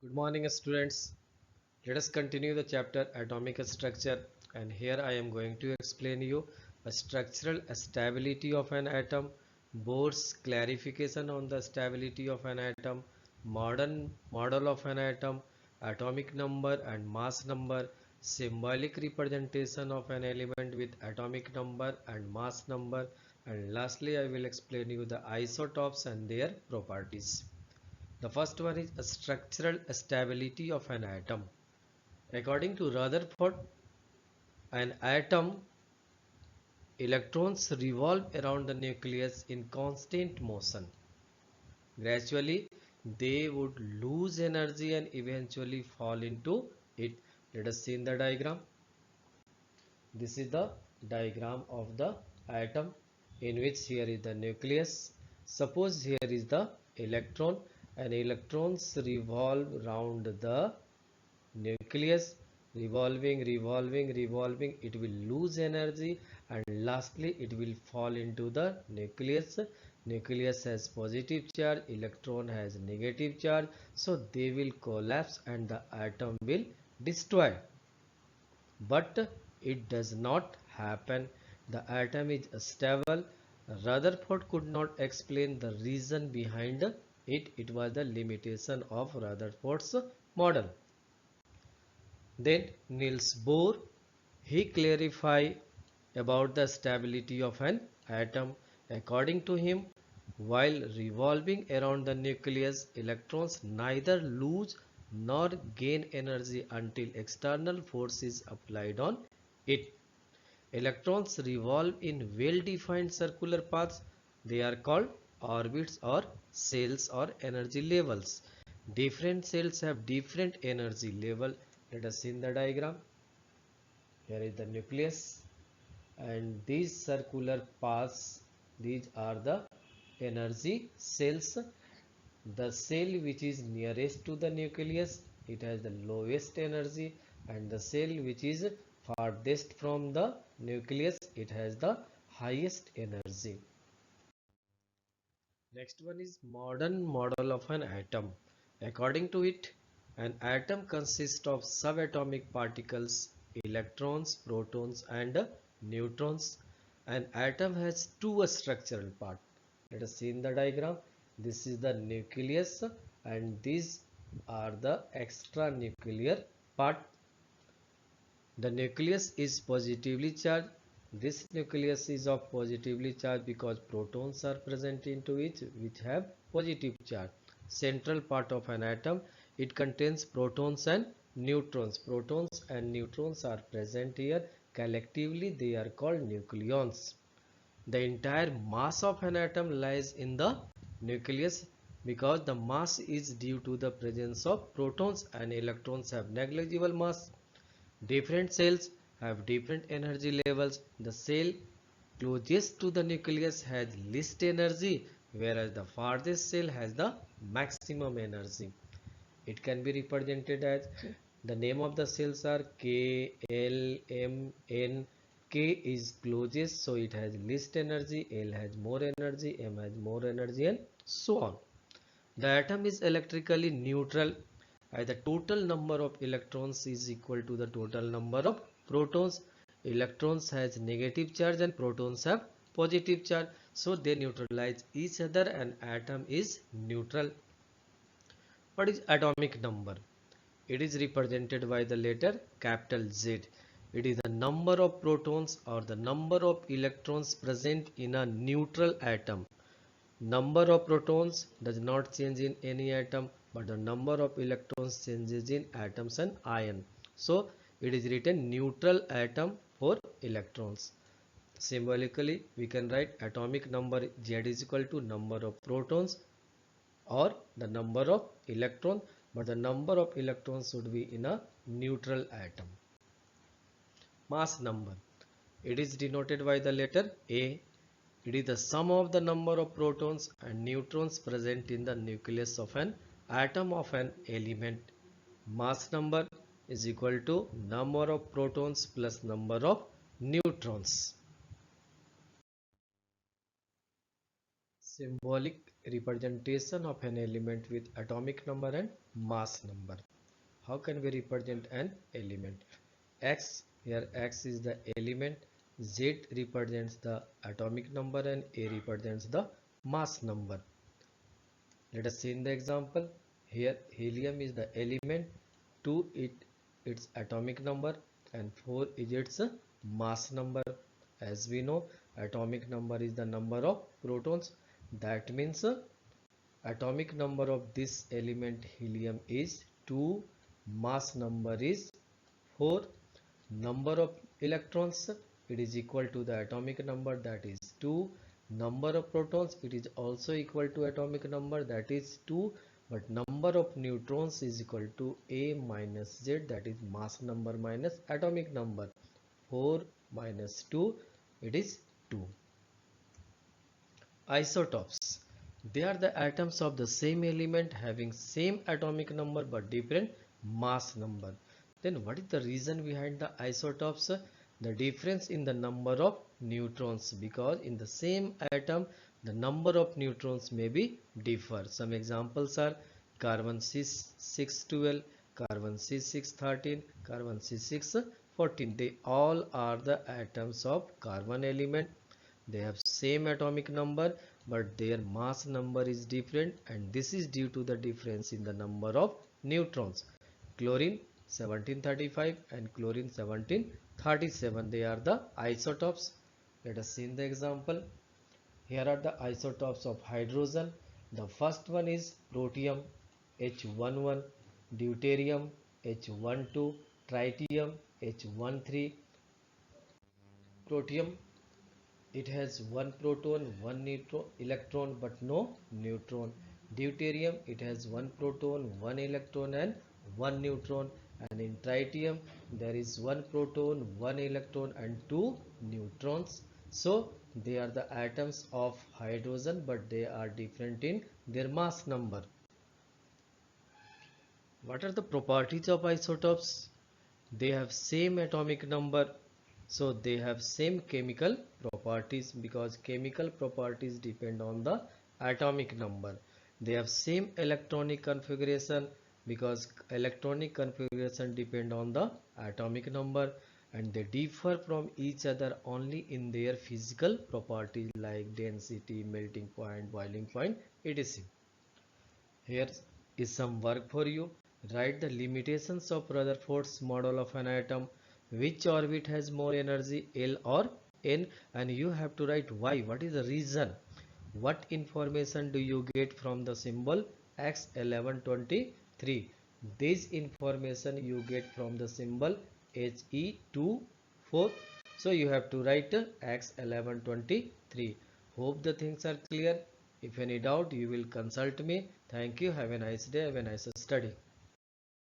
Good morning, students. Let us continue the chapter Atomic Structure, and here I am going to explain you a structural stability of an atom, Bohr's clarification on the stability of an atom, modern model of an atom, atomic number and mass number, symbolic representation of an element with atomic number and mass number, and lastly I will explain you the isotopes and their properties. The first one is a structural stability of an atom. According to Rutherford, an atom electrons revolve around the nucleus in constant motion. Gradually, they would lose energy and eventually fall into it. Let us see in the diagram. This is the diagram of the atom, in which here is the nucleus. Suppose here is the electron, and electrons revolve around the nucleus, revolving, it will lose energy, and lastly it will fall into the nucleus. Nucleus has positive charge, electron has negative charge, so they will collapse and the atom will destroy. But it does not happen. The atom is stable. Rutherford could not explain the reason behind it. It was the limitation of Rutherford's model. Then Niels Bohr, he clarified about the stability of an atom. According to him, while revolving around the nucleus, electrons neither lose nor gain energy until external force is applied on it. Electrons revolve in well-defined circular paths. They are called orbits or cells or energy levels. Different cells have different energy level. Let us see in the diagram. Here is the nucleus, and these circular paths, these are the energy cells. The cell which is nearest to the nucleus, it has the lowest energy, and the cell which is farthest from the nucleus, it has the highest energy. Next one is modern model of an atom. According to it, an atom consists of subatomic particles, electrons, protons and neutrons. An atom has two structural parts. Let us see in the diagram. This is the nucleus and these are the extranuclear part. The nucleus is positively charged. This nucleus is of positively charged because protons are present into it which have positive charge. Central part of an atom, it contains protons and neutrons. Protons and neutrons are present here. Collectively they are called nucleons. The entire mass of an atom lies in the nucleus because the mass is due to the presence of protons, and electrons have negligible mass. Different cells have different energy levels. The cell closest to the nucleus has least energy, whereas the farthest cell has the maximum energy. It can be represented as the name of the cells are K, L, M, N. K is closest, so it has least energy. L has more energy, M has more energy, and so on. The atom is electrically neutral as the total number of electrons is equal to the total number of protons. Electrons has negative charge and protons have positive charge, so they neutralize each other and atom is neutral. What is atomic number? It is represented by the letter capital Z. It is the number of protons or the number of electrons present in a neutral atom. Number of protons does not change in any atom, but the number of electrons changes in atoms and ion. So it is written neutral atom for electrons. Symbolically, we can write atomic number Z is equal to number of protons or the number of electrons, but the number of electrons should be in a neutral atom. Mass number. It is denoted by the letter A. It is the sum of the number of protons and neutrons present in the nucleus of an atom of an element. Mass number is equal to number of protons plus number of neutrons. Symbolic representation of an element with atomic number and mass number. How can we represent an element? X, here X is the element, Z represents the atomic number and A represents the mass number. Let us see in the example. Here helium is the element, 2 its atomic number and 4 is its mass number. As we know, atomic number is the number of protons. That means atomic number of this element helium is 2, mass number is 4. Number of electrons, it is equal to the atomic number, that is 2. Number of protons, it is also equal to atomic number, that is 2. But number of neutrons is equal to A minus Z, that is mass number minus atomic number. 4 minus 2, it is 2. Isotopes, they are the atoms of the same element having same atomic number but different mass number. Then what is the reason behind the isotopes? The difference in the number of neutrons, because in the same atom the number of neutrons may be differ. Some examples are carbon C612, carbon C613, carbon C614. They all are the atoms of carbon element. They have same atomic number but their mass number is different, and this is due to the difference in the number of neutrons. Chlorine 1735 and chlorine 1737, they are the isotopes. Let us see in the example. Here are the isotopes of hydrogen. The first one is protium H11, deuterium H12, tritium H13. Protium, it has one proton, one electron but no neutron. Deuterium, it has one proton, one electron and one neutron. And in tritium, there is one proton, one electron and two neutrons. So they are the atoms of hydrogen but they are different in their mass number. What are the properties of isotopes? They have same atomic number, so they have same chemical properties, because chemical properties depend on the atomic number. They have same electronic configuration, because electronic configuration depend on the atomic number, and they differ from each other only in their physical properties like density, melting point, boiling point, etc. Here is some work for you. Write the limitations of Rutherford's model of an atom. Which orbit has more energy, L or N? And you have to write why. What is the reason? What information do you get from the symbol X1123? This information you get from the symbol He24. So you have to write X1123. Hope the things are clear. If any doubt, you will consult me. Thank you. Have a nice day. Have a nice study.